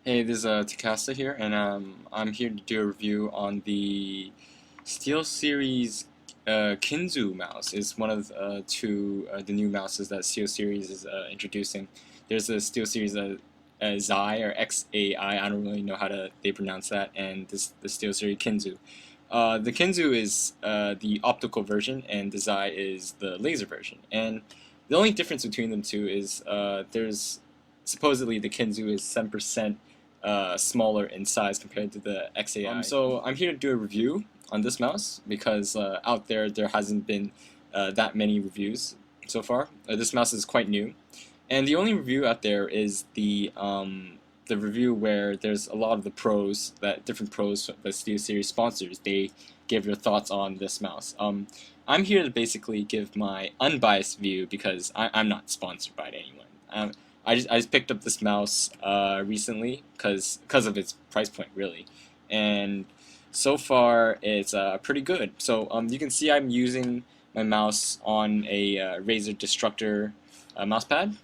Hey, this is Takasa here, and I'm here to do a review on the Steelseries Kinzu mouse. It's one of the new mouses that Steelseries is introducing. There's a Steelseries Xi or XAI. I don't really know how they pronounce that, and the Steelseries Kinzu. The Kinzu is the optical version, and the Xi is the laser version. And the only difference between them two is there's supposedly the Kinzu is 7% smaller in size compared to the XAI. So I'm here to do a review on this mouse because out there hasn't been that many reviews so far. This mouse is quite new, and the only review out there is the review where there's a lot of the pros that different pros that SteelSeries sponsors. They give their thoughts on this mouse. I'm here to basically give my unbiased view because I'm not sponsored by anyone. I just picked up this mouse recently because of its price point, really, and so far it's pretty good. So you can see I'm using my mouse on a Razer Destructor mouse pad.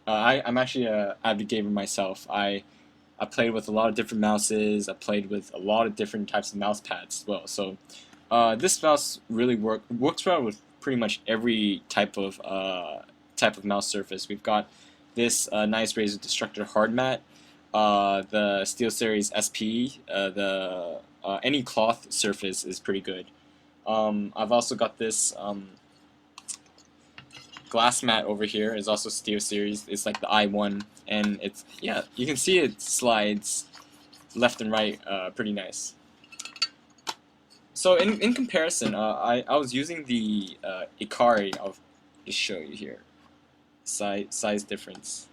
I'm actually an avid gamer myself. I played with a lot of different mouses. I played with a lot of different types of mouse pads as well. So this mouse really works well with pretty much every type of mouse surface. We've got this nice Razer Destructor hard mat, the SteelSeries SP, the any cloth surface is pretty good. I've also got this glass mat over here is also SteelSeries. It's like the I1, and it's, yeah, you can see it slides left and right pretty nice. So in comparison, I was using the Ikari. I'll just show you here. Size difference.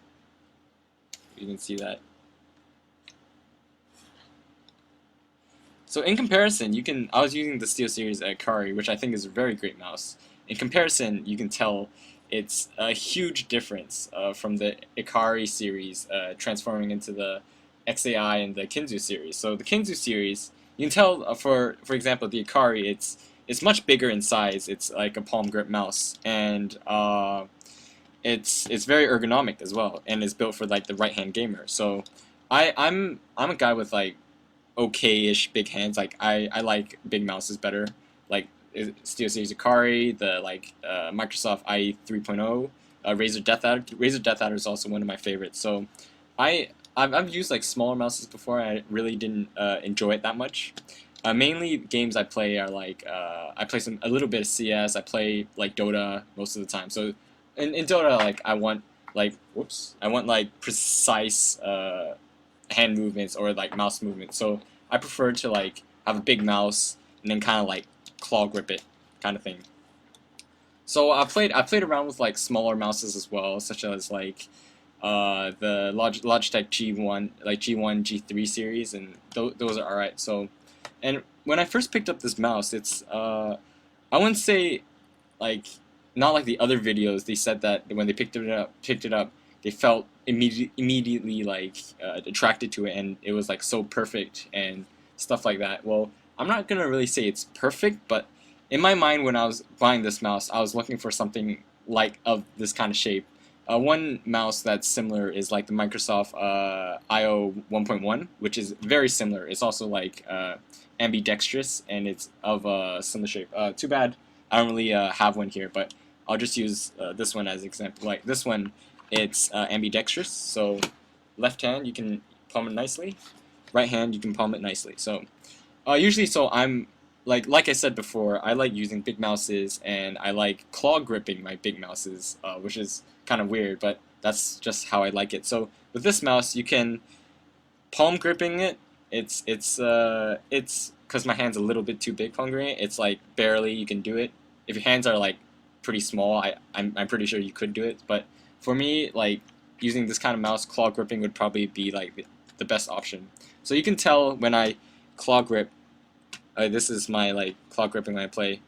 You can see that. So in comparison, I was using the SteelSeries Ikari, which I think is a very great mouse. In comparison, you can tell it's a huge difference from the Ikari series transforming into the XAI and the Kinzu series. So the Kinzu series, you can tell for example, the Ikari, it's much bigger in size. It's like a palm grip mouse, and it's very ergonomic as well, and is built for like the right hand gamer. So I'm a guy with like okay-ish big hands. Like I like big mouses better. Like SteelSeries Ikari, the Microsoft IE 3.0, Razer Death Adder. Razer Death Adder is also one of my favorites. So I've used like smaller mouses before. I really didn't enjoy it that much. Mainly games I play are like I play a little bit of CS. I play like Dota most of the time. So in Dota, like I want like precise hand movements or like mouse movements. So I prefer to like have a big mouse and then kind of like claw grip it, kind of thing. So I played around with like smaller mouses as well, such as like the Logitech G1, like G1, G3 series, and those are alright. So, and when I first picked up this mouse, it's I wouldn't say like, not like the other videos. They said that when they picked it up, they felt immediately like attracted to it, and it was like so perfect and stuff like that. Well, I'm not gonna really say it's perfect, but in my mind, when I was buying this mouse, I was looking for something like of this kind of shape. One mouse that's similar is like the Microsoft IO 1.1, which is very similar. It's also like ambidextrous, and it's of a similar shape. Too bad I don't really have one here, but I'll just use this one as an example. Like this one, it's ambidextrous, so left hand you can palm it nicely, right hand you can palm it nicely. So usually, so I'm like I said before, I like using big mouses, and I like claw gripping my big mouses, which is kind of weird, but that's just how I like it. So with this mouse, you can palm gripping it. It's because my hand's a little bit too big palm gripping it. It's like barely you can do it. If your hands are like pretty small, I'm pretty sure you could do it. But for me, like using this kind of mouse, claw gripping would probably be like the best option. So you can tell when I claw grip. This is my like claw gripping when I play.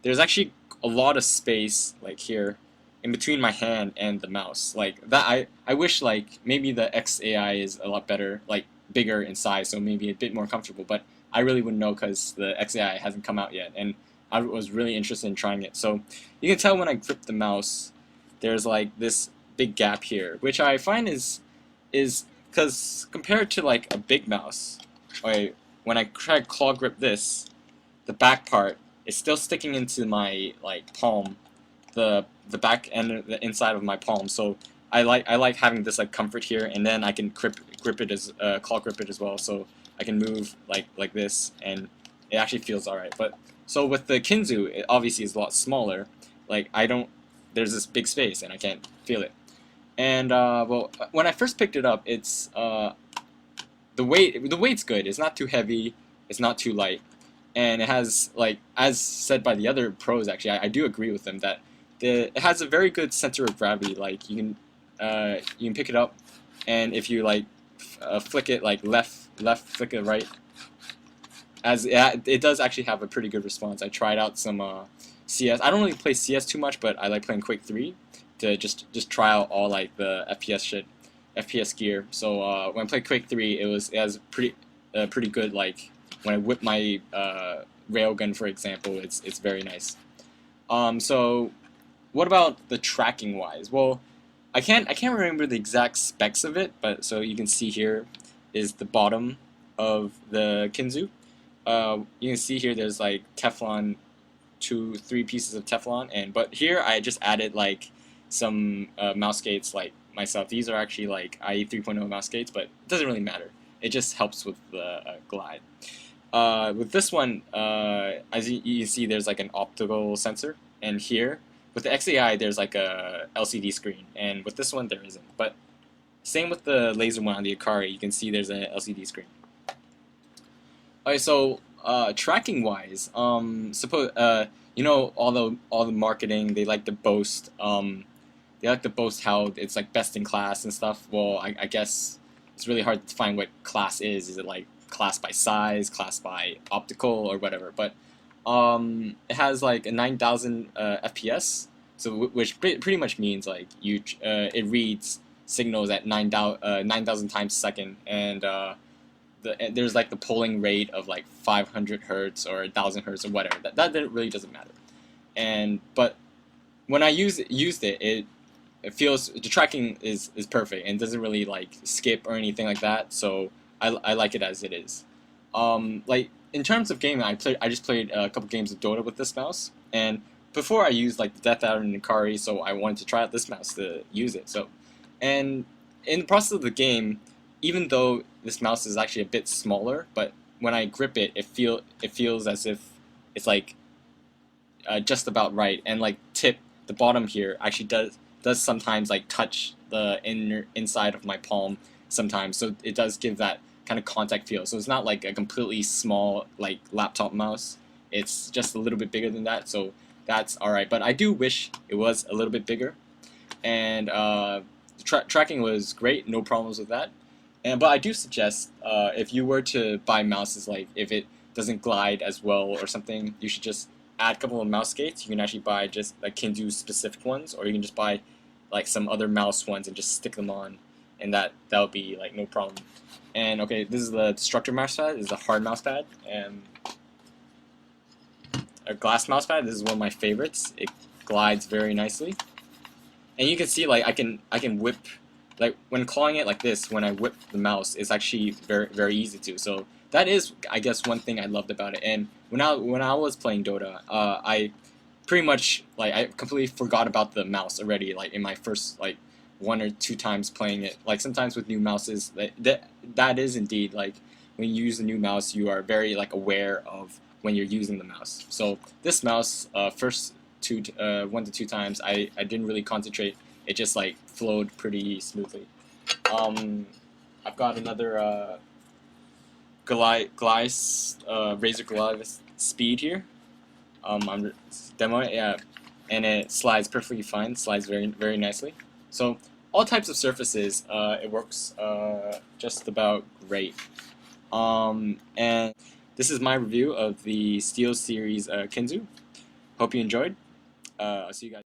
There's actually a lot of space like here in between my hand and the mouse. Like that, I wish like maybe the XAI is a lot better, like bigger in size, so maybe a bit more comfortable. But I really wouldn't know because the XAI hasn't come out yet, and I was really interested in trying it. So you can tell when I grip the mouse, there's like this big gap here, which I find is because compared to like a big mouse, wait, when I try to claw grip this, the back part is still sticking into my like palm, the back end, the inside of my palm. So I like having this like comfort here, and then I can grip it as claw grip it as well. So I can move like this, and it actually feels alright. But so with the Kinzu, it obviously is a lot smaller. Like I don't, there's this big space, and I can't feel it. And well, when I first picked it up, it's the weight's good. It's not too heavy. It's not too light, and it has like as said by the other pros. Actually, I do agree with them that it has a very good center of gravity. Like you can pick it up, and if you like flick it like left flick it right, as it does actually have a pretty good response. I tried out some CS. I don't really play CS too much, but I like playing Quake 3 to just try out all like the FPS gear. So when I played Quake 3, it has pretty good. Like when I whip my railgun, for example, it's very nice. So what about the tracking wise? Well, I can't remember the exact specs of it, but so you can see here is the bottom of the Kinzu. You can see here there's like Teflon, 3 pieces of Teflon, but here I just added like some mouse gates like myself. These are actually like IE 3.0 mouse gates, but it doesn't really matter. It just helps with the glide. With this one, as you can see, there's like an optical sensor, and here with the XAI there's like a LCD screen, and with this one there isn't. But same with the laser one on the Akari, you can see there's a LCD screen. Okay, so tracking wise, suppose you know all the marketing they like to boast how it's like best in class and stuff. Well, I guess it's really hard to find what class is. Is it like class by size, class by optical, or whatever? But it has like a 9,000 FPS, so which pretty much means like it reads signals at 9,000 times a second, and there's like the polling rate of like 500 hertz or 1,000 hertz or whatever. That really doesn't matter. But when I used it, it feels the tracking is perfect and doesn't really like skip or anything like that. So I like it as it is. Like in terms of gaming, I just played a couple games of Dota with this mouse, and before I used like the Death Adder and Akari, so I wanted to try out this mouse to use it. So, and in the process of the game, even though this mouse is actually a bit smaller, but when I grip it, it feels as if it's like just about right, and like the bottom here actually does sometimes like touch the inside of my palm sometimes, so it does give that kind of contact feel. So it's not like a completely small like laptop mouse. It's just a little bit bigger than that, so that's alright. But I do wish it was a little bit bigger, and tracking was great, no problems with that. But I do suggest if you were to buy mouses, like if it doesn't glide as well or something, you should just add a couple of mouse gates. You can actually buy just like Kinzu specific ones, or you can just buy like some other mouse ones and just stick them on, and that would be like no problem. And okay, this is the Destructor mouse pad. This is a hard mouse pad, and a glass mouse pad. This is one of my favorites. It glides very nicely, and you can see like I can whip. Like when clawing it like this, when I whip the mouse, it's actually very easy to. So that is, I guess, one thing I loved about it. And when I was playing Dota, I pretty much like I completely forgot about the mouse already. Like in my first like 1 or 2 times playing it. Like sometimes with new mouses, that is indeed like when you use a new mouse, you are very like aware of when you're using the mouse. So this mouse, first 1 to 2 times, I didn't really concentrate. It just like flowed pretty smoothly. I've got another Razer Goliath Speed here. I'm demoing it, yeah, and it slides perfectly fine. Slides very nicely. So all types of surfaces, it works just about great. And this is my review of the Steelseries Kinzu. Hope you enjoyed. I'll see you guys.